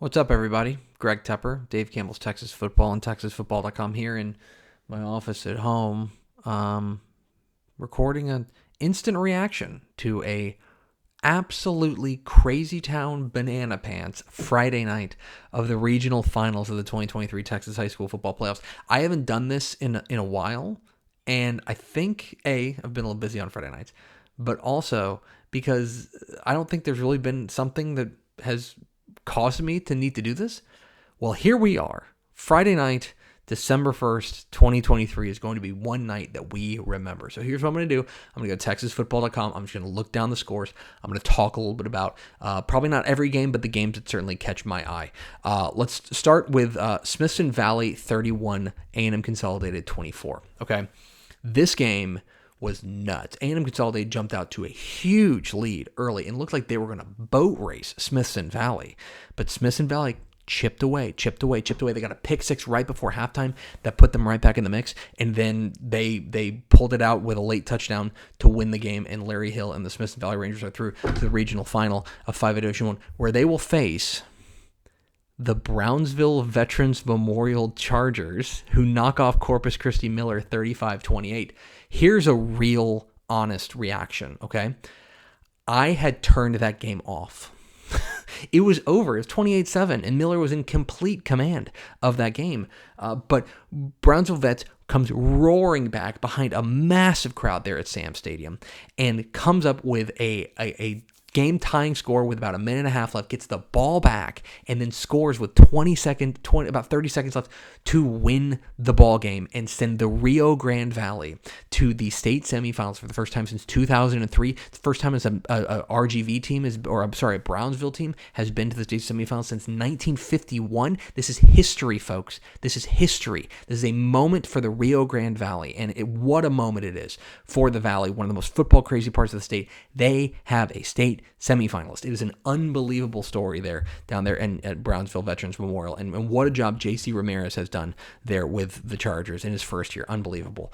What's up, everybody? Greg Tepper, Dave Campbell's Texas Football and TexasFootball.com here in my office at home, recording an instant reaction to a absolutely crazy town banana pants Friday night of the regional finals of the 2023 Texas High School Football Playoffs. I haven't done this in a while, and I think I've been a little busy on Friday nights, but also because I don't think there's really been something that has caused me to need to do this. Well, here we are. Friday night, December 1st, 2023 is going to be one night that we remember. So here's what I'm going to do. I'm going to go to TexasFootball.com. I'm just going to look down the scores. I'm going to talk a little bit about probably not every game, but the games that certainly catch my eye. Let's start with Smithson Valley 31, A&M Consolidated 24. Okay, this game was nuts. A&M Consolidated jumped out to a huge lead early and looked like they were going to boat race Smithson Valley. But Smithson Valley chipped away. They got a pick six right before halftime that put them right back in the mix, and then they pulled it out with a late touchdown to win the game, and Larry Hill and the Smithson Valley Rangers are through to the regional final of 5A Division 1, where they will face the Brownsville Veterans Memorial Chargers, who knock off Corpus Christi Miller 35-28. Here's a real, honest reaction, okay? I had turned that game off. It was over. It was 28-7, and Miller was in complete command of that game. But Brownsville Vets comes roaring back behind a massive crowd there at Sam Stadium and comes up with a game-tying score with about a minute and a half left, gets the ball back, and then scores with about 30 seconds left to win the ball game and send the Rio Grande Valley to the state semifinals for the first time since 2003. It's the first time as a RGV team, a Brownsville team, has been to the state semifinals since 1951. This is history, folks. This is history. This is a moment for the Rio Grande Valley, and what a moment it is for the Valley, one of the most football-crazy parts of the state. They have a state semifinalist. It is an unbelievable story down there at Brownsville Veterans Memorial, and what a job J.C. Ramirez has done there with the Chargers in his first year. Unbelievable.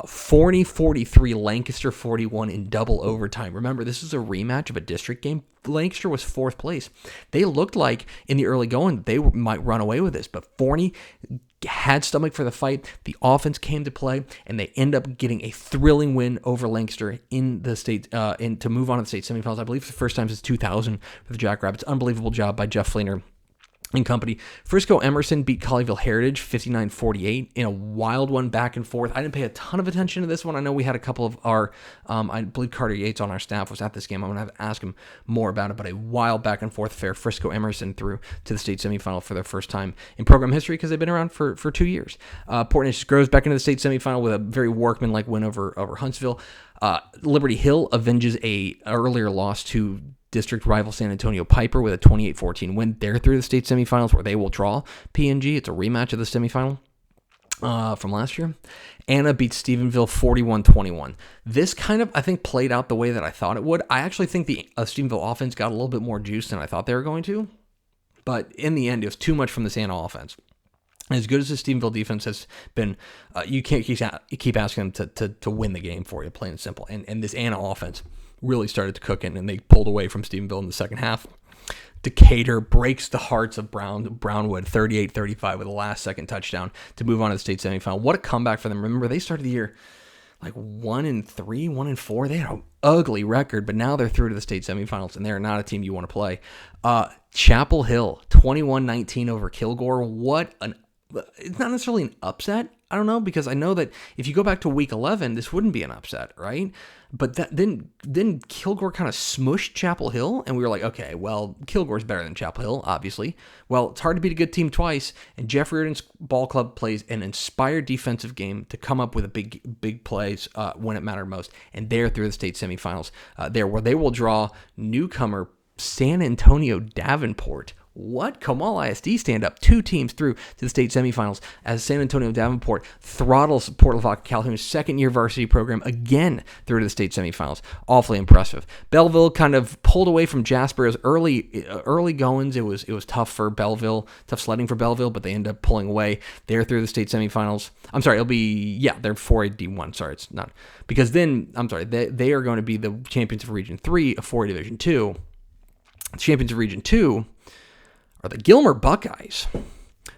Forney 43, Lancaster 41 in double overtime. Remember, this is a rematch of a district game. Lancaster was fourth place. They looked like in the early going they might run away with this, but Forney had stomach for the fight. The offense came to play, and they end up getting a thrilling win over Lancaster in the state, to move on to the state semifinals. I believe it's the first time since 2000 for the Jackrabbits. Unbelievable job by Jeff Fleener and company. Frisco Emerson beat Colleyville Heritage 59-48 in a wild one, back and forth. I didn't pay a ton of attention to this one. I know we had a couple of our, I believe Carter Yates on our staff was at this game. I'm going to have to ask him more about it, but a wild back and forth affair. Frisco Emerson through to the state semifinal for their first time in program history because they've been around for 2 years. Port Neches grows back into the state semifinal with a very workmanlike win over Huntsville. Liberty Hill avenges a earlier loss to district rival San Antonio Piper with a 28-14 win. They're through the state semifinals where they will draw PNG. It's a rematch of the semifinal from last year. Anna beats Stephenville 41-21. This kind of, I think, played out the way that I thought it would. I actually think the Stephenville offense got a little bit more juice than I thought they were going to. But in the end, it was too much from this Anna offense. As good as the Stephenville defense has been, you can't keep asking them to win the game for you, plain and simple. And this Anna offense really started to cook in, and they pulled away from Stephenville in the second half. Decatur breaks the hearts of Brownwood 38-35 with a last-second touchdown to move on to the state semifinal. What a comeback for them. Remember, they started the year like 1-3, 1-4. They had an ugly record, but now they're through to the state semifinals, and they're not a team you want to play. Chapel Hill 21-19 over Kilgore. It's not necessarily an upset. I don't know, because I know that if you go back to week 11, this wouldn't be an upset, right? But then Kilgore kind of smushed Chapel Hill, and we were like, okay, well, Kilgore's better than Chapel Hill, obviously. Well, it's hard to beat a good team twice, and Jeff Reardon's ball club plays an inspired defensive game to come up with a big plays when it mattered most, and they're through the state semifinals where they will draw newcomer San Antonio Davenport. What? Comal ISD stand up 2 teams through to the state semifinals as San Antonio Davenport throttles Port Lavaca Calhoun's second-year varsity program again through to the state semifinals. Awfully impressive. Belleville kind of pulled away from Jasper as early goings. It was tough for Belleville, tough sledding for Belleville, but they end up pulling away. They're through the state semifinals. I'm sorry, they're 4A D1. Sorry, it's not. Because then, they are going to be the champions of Region 3 of 4A Division 2. Champions of Region 2 are the Gilmer Buckeyes,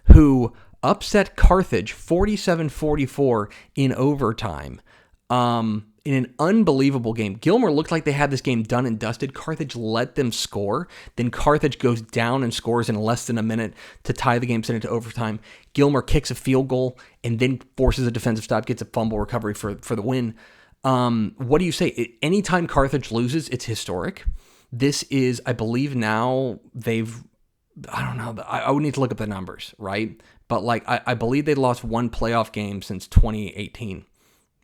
who upset Carthage 47-44 in overtime. In an unbelievable game. Gilmer looked like they had this game done and dusted. Carthage let them score. Then Carthage goes down and scores in less than a minute to tie the game, send it to overtime. Gilmer kicks a field goal and then forces a defensive stop, gets a fumble recovery for the win. What do you say? Anytime Carthage loses, it's historic. This is, I believe now I don't know. I would need to look up the numbers, right? But like, I believe they lost one playoff game since 2018.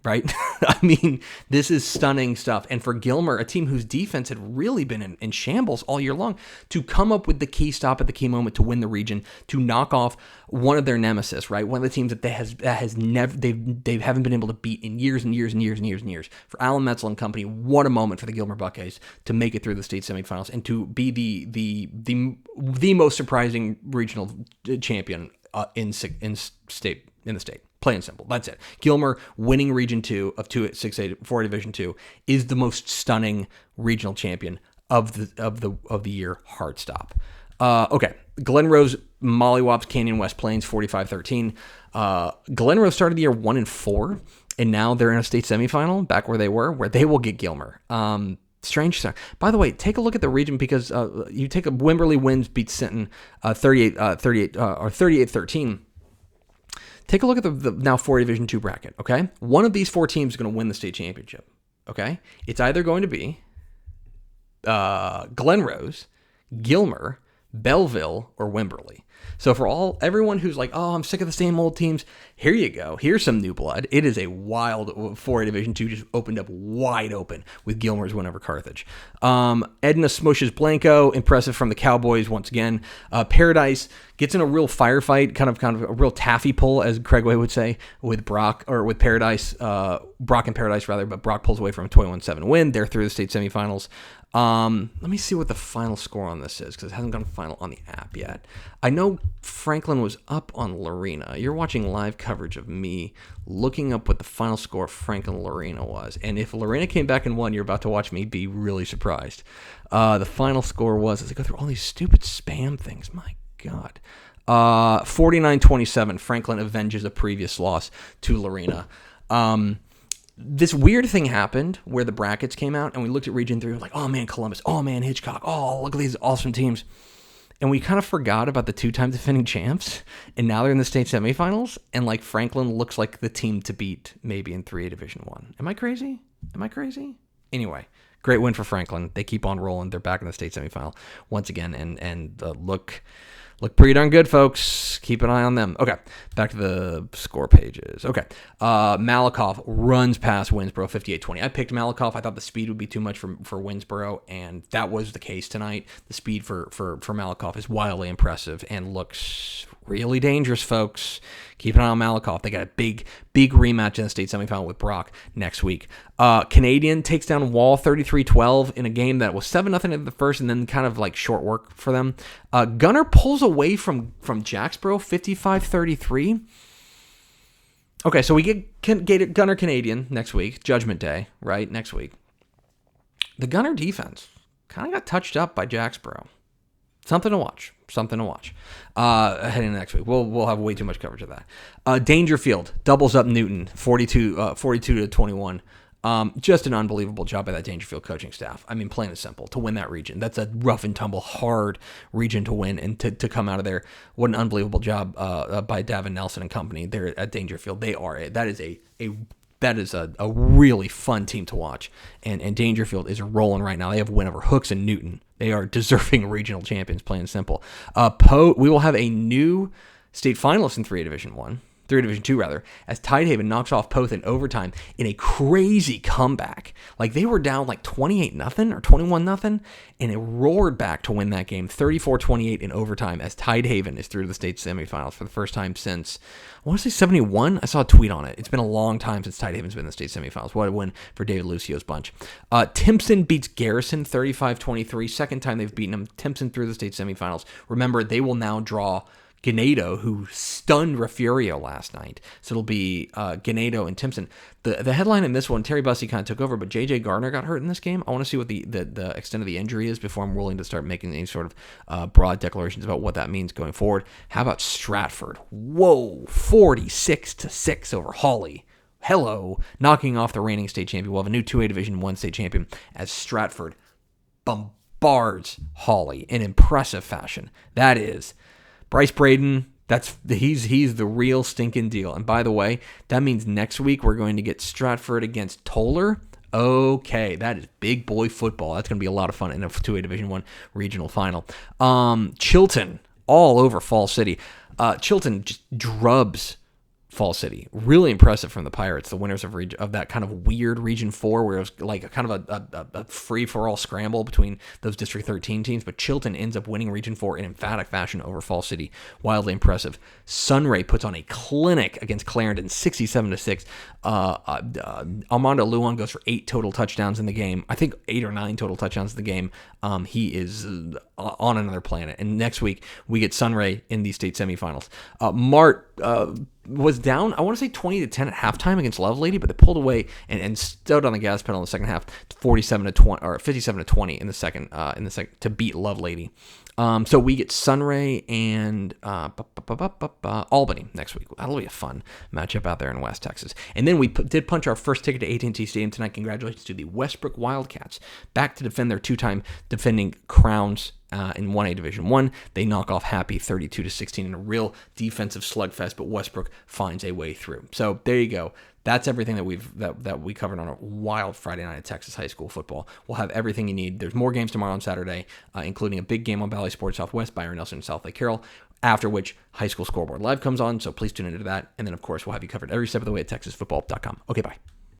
Right? I mean, this is stunning stuff. And for Gilmer, a team whose defense had really been in shambles all year long, to come up with the key stop at the key moment to win the region, to knock off one of their nemesis, right? One of the teams that has never, they haven't been able to beat in years and years and years and years and years. For Alan Metzel and company, what a moment for the Gilmer Buckeyes to make it through the state semifinals and to be the most surprising regional champion in the state. Plain and simple. That's it. Gilmer winning Region 2 of 4 Division 2 is the most stunning regional champion of the year. Hard stop. Okay. Glen Rose mollywops Canyon West Plains 45-13. Glen Rose started the year 1-4, and now they're in a state semifinal back where they will get Gilmer. Strange stuff. By the way, take a look at the region because you take a Wimberley wins beats Sinton 38-13. Take a look at the now 4 Division 2 bracket, okay? One of these 4 teams is going to win the state championship, okay? It's either going to be Glen Rose, Gilmer, Belleville, or Wimberley. So for everyone who's like, oh, I'm sick of the same old teams, here you go. Here's some new blood. It is a wild 4 Division 2 just opened up wide open with Gilmer's win over Carthage. Edna smushes Blanco. Impressive from the Cowboys once again. Paradise gets in a real firefight, kind of a real taffy pull, as Craig Way would say, with Brock and Paradise rather, but Brock pulls away from a 21-7 win. They're through the state semifinals. Let me see what the final score on this is, because it hasn't gone final on the app yet. I know Franklin was up on Lorena. You're watching live coverage of me looking up what the final score of Franklin Lorena was. And if Lorena came back and won, you're about to watch me be really surprised. The final score was, as I go through all these stupid spam things, my God. 49-27, Franklin avenges a previous loss to Lorena. This weird thing happened where the brackets came out and we looked at Region 3, we were like, oh man, Columbus, oh man, Hitchcock, oh, look at these awesome teams. And we kind of forgot about the 2-time defending champs, and now they're in the state semifinals, and like Franklin looks like the team to beat maybe in 3A Division 1. Am I crazy? Anyway, great win for Franklin. They keep on rolling. They're back in the state semifinal once again, and look pretty darn good, folks. Keep an eye on them. Okay, back to the score pages. Okay, Malakoff runs past Winsboro 58-20. I picked Malakoff. I thought the speed would be too much for Winsboro, and that was the case tonight. The speed for Malakoff is wildly impressive and looks really dangerous, folks. Keep an eye on Malakoff. They got a big rematch in the state semifinal with Brock next week. Canadian takes down Wall 33-12 in a game that was 7-0 in the first and then kind of like short work for them. Gunner pulls away from Jacksboro 55-33. Okay, so we get Gunner Canadian next week, Judgment Day, right? Next week. The Gunner defense kind of got touched up by Jacksboro. Something to watch. Heading into next week. We'll have way too much coverage of that. Dangerfield doubles up Newton 42-21. Just an unbelievable job by that Dangerfield coaching staff. I mean, plain and simple, to win that region. That's a rough and tumble, hard region to win, and to come out of there. What an unbelievable job by Davin Nelson and company there at Dangerfield. That is a really fun team to watch. And Dangerfield is rolling right now. They have a win over Hooks and Newton. They are deserving regional champions, plain and simple. We will have a new state finalist in 3A Division 2, as Tidehaven knocks off Poth in overtime in a crazy comeback. Like, they were down like 28-0 or 21-0, and it roared back to win that game 34-28 in overtime, as Tidehaven is through to the state semifinals for the first time since, I want to say 71. I saw a tweet on it. It's been a long time since Tidehaven's been in the state semifinals. What a win for David Lucio's bunch. Timpson beats Garrison 35-23. Second time they've beaten them. Timpson through the state semifinals. Remember, they will now draw Ganado, who stunned Refugio last night. So it'll be Ganado and Timpson. The headline in this one, Terry Bussey kind of took over, but J.J. Gardner got hurt in this game. I want to see what the extent of the injury is before I'm willing to start making any sort of broad declarations about what that means going forward. How about Stratford? Whoa, 46-6 over Hawley. Hello, knocking off the reigning state champion. We'll have a new 2A Division I state champion as Stratford bombards Hawley in impressive fashion. That is Bryce Braden. He's the real stinking deal. And by the way, that means next week we're going to get Stratford against Toller. Okay, that is big boy football. That's going to be a lot of fun in a 2A Division I regional final. Chilton all over Fall City. Chilton just drubs Fall City. Really impressive from the Pirates, the winners of that kind of weird Region 4 where it was like a kind of a free-for-all scramble between those District 13 teams, but Chilton ends up winning Region 4 in emphatic fashion over Fall City. Wildly impressive. Sunray puts on a clinic against Clarendon, 67-6. Armando Luan goes for 8 total touchdowns in the game. I think 8 or 9 total touchdowns in the game. He is on another planet. And next week, we get Sunray in the state semifinals. Mart was down, I want to say 20-10 at halftime against Lovelady, but they pulled away and stood on the gas pedal in the second half, 47-20 or 57-20 in the second to beat Lovelady. So we get Sunray and Albany next week. That'll be a fun matchup out there in West Texas. And then we did punch our first ticket to AT&T Stadium tonight. Congratulations to the Westbrook Wildcats, back to defend their 2-time defending crowns in 1A Division I. They knock off Happy 32-16 in a real defensive slugfest, but Westbrook finds a way through. So there you go. That's everything that we covered on a wild Friday night at Texas high school football. We'll have everything you need. There's more games tomorrow on Saturday, including a big game on Valley Sports Southwest, Byron Nelson and South Lake Carroll, after which High School Scoreboard Live comes on, so please tune into that. And then, of course, we'll have you covered every step of the way at texasfootball.com. Okay, bye.